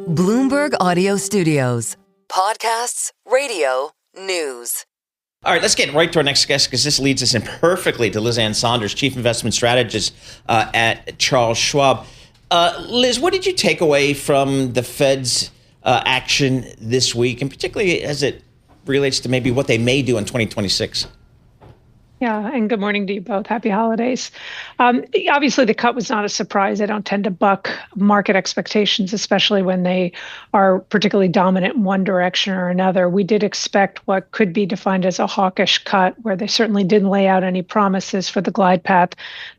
Bloomberg Audio Studios. Podcasts, radio, news. All right, let's get right to our next guest because this leads us in perfectly to Ann Sonders, Chief Investment Strategist at Charles Schwab. Liz, what did you take away from the Fed's action this week, and particularly as it relates to maybe what they may do in 2026? Yeah, and good morning to you both. Happy holidays. Obviously, the cut was not a surprise. They don't tend to buck market expectations, especially when they are particularly dominant in one direction or another. We did expect what could be defined as a hawkish cut, where they certainly didn't lay out any promises for the glide path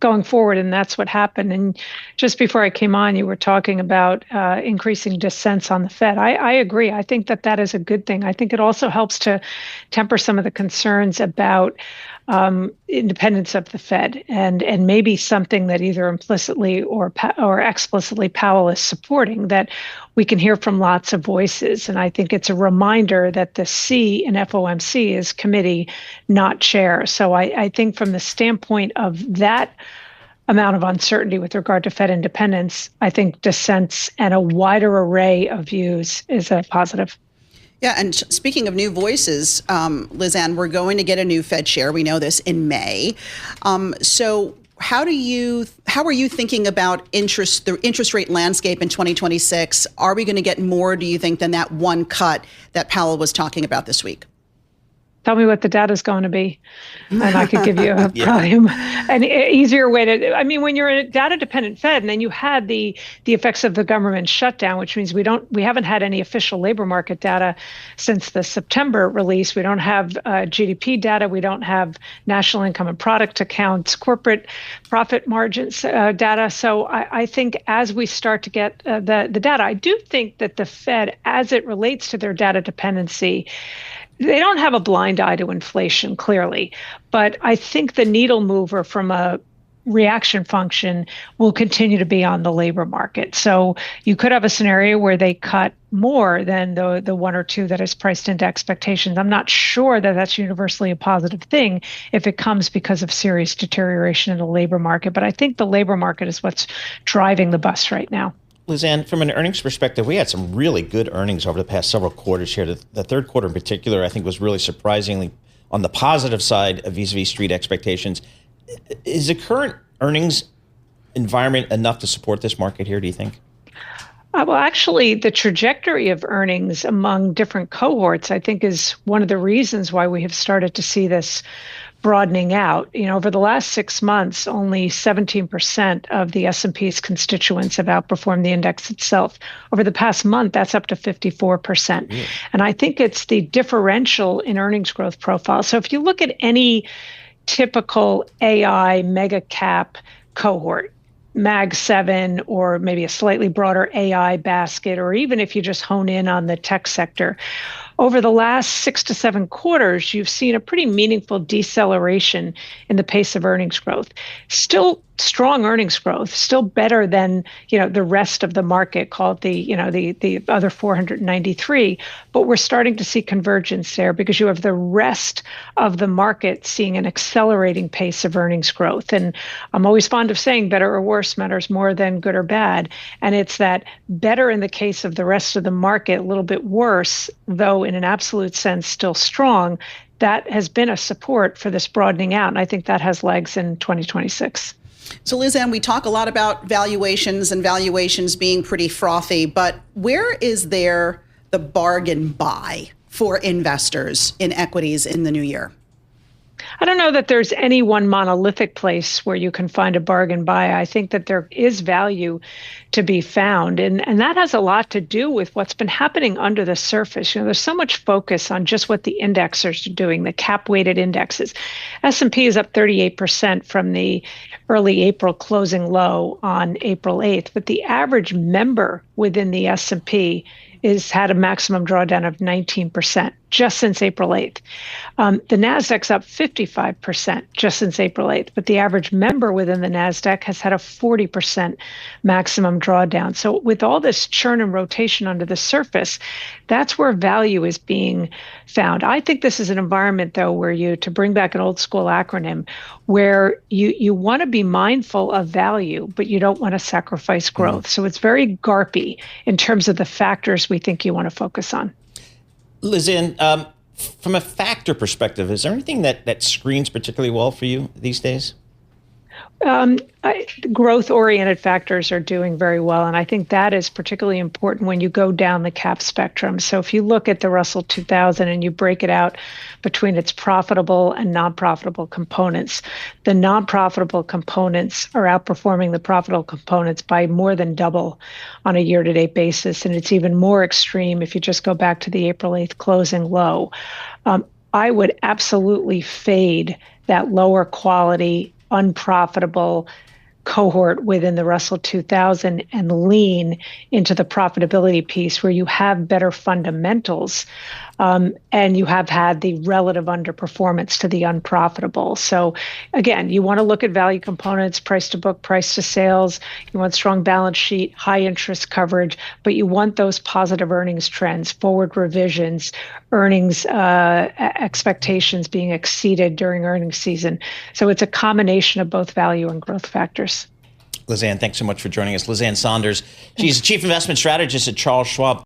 going forward, and that's what happened. And just before I came on, you were talking about increasing dissents on the Fed. I agree. I think that is a good thing. I think it also helps to temper some of the concerns about independence of the Fed, and maybe something that either implicitly or explicitly Powell is supporting, that we can hear from lots of voices. And I think it's a reminder that the C in FOMC is committee, not chair. So I think from the standpoint of that amount of uncertainty with regard to Fed independence, I think dissents and a wider array of views is a positive. Yeah, and speaking of new voices, Ann, we're going to get a new Fed chair. We know this in May. So how are you thinking about the interest rate landscape in 2026? Are we going to get more, do you think, than that one cut that Powell was talking about this week? Tell me what the data is going to be, and I could give you probably an easier way to. I mean, when you're a data-dependent Fed, and then you had the effects of the government shutdown, which means we haven't had any official labor market data since the September release. We don't have GDP data. We don't have national income and product accounts, corporate profit margins data. So I think as we start to get the data, I do think that the Fed, as it relates to their data dependency, they don't have a blind eye to inflation, clearly, but I think the needle mover from a reaction function will continue to be on the labor market. So you could have a scenario where they cut more than the one or two that is priced into expectations. I'm not sure that that's universally a positive thing if it comes because of serious deterioration in the labor market, but I think the labor market is what's driving the bus right now. Ann, from an earnings perspective, we had some really good earnings over the past several quarters here. The third quarter in particular, I think, was really surprisingly on the positive side of vis-a-vis street expectations. Is the current earnings environment enough to support this market here, do you think? Well, actually, the trajectory of earnings among different cohorts, I think, is one of the reasons why we have started to see this broadening out. You know, over the last 6 months, only 17% of the S&P's constituents have outperformed the index itself. Over the past month, that's up to 54%. Yeah. And I think it's the differential in earnings growth profile. So if you look at any typical AI mega cap cohort, Mag 7, or maybe a slightly broader AI basket, or even if you just hone in on the tech sector, over the last 6 to 7 quarters, you've seen a pretty meaningful deceleration in the pace of earnings growth. Still strong earnings growth, still better than, the rest of the market, called the other 493. But we're starting to see convergence there because you have the rest of the market seeing an accelerating pace of earnings growth. And I'm always fond of saying better or worse matters more than good or bad. And it's that better in the case of the rest of the market, a little bit worse, though in an absolute sense still strong. That has been a support for this broadening out. And I think that has legs in 2026. So, Ann, we talk a lot about valuations and valuations being pretty frothy, but where is there the bargain buy for investors in equities in the new year? I don't know that there's any one monolithic place where you can find a bargain buy. I think that there is value to be found. And that has a lot to do with what's been happening under the surface. There's so much focus on just what the indexers are doing, the cap-weighted indexes. S&P is up 38% from the early April closing low on April 8th. But the average member within the S&P had a maximum drawdown of 19%. just since April 8th. The NASDAQ's up 55% just since April 8th, but the average member within the NASDAQ has had a 40% maximum drawdown. So with all this churn and rotation under the surface, that's where value is being found. I think this is an environment, though, where to bring back an old school acronym, where you want to be mindful of value, but you don't want to sacrifice growth. So it's very GARPy in terms of the factors we think you want to focus on. Liz Ann, from a factor perspective, is there anything that screens particularly well for you these days? Growth-oriented factors are doing very well, and I think that is particularly important when you go down the cap spectrum. So if you look at the Russell 2000 and you break it out between its profitable and non-profitable components, the non-profitable components are outperforming the profitable components by more than double on a year-to-date basis, and it's even more extreme if you just go back to the April 8th closing low. I would absolutely fade that lower quality, unprofitable cohort within the Russell 2000 and lean into the profitability piece where you have better fundamentals and you have had the relative underperformance to the unprofitable. So again, you want to look at value components, price to book, price to sales. You want strong balance sheet, high interest coverage, but you want those positive earnings trends, forward revisions, earnings expectations being exceeded during earnings season. So it's a combination of both value and growth factors. Liz Ann, thanks so much for joining us. Liz Ann Sonders, she's Chief Investment Strategist at Charles Schwab.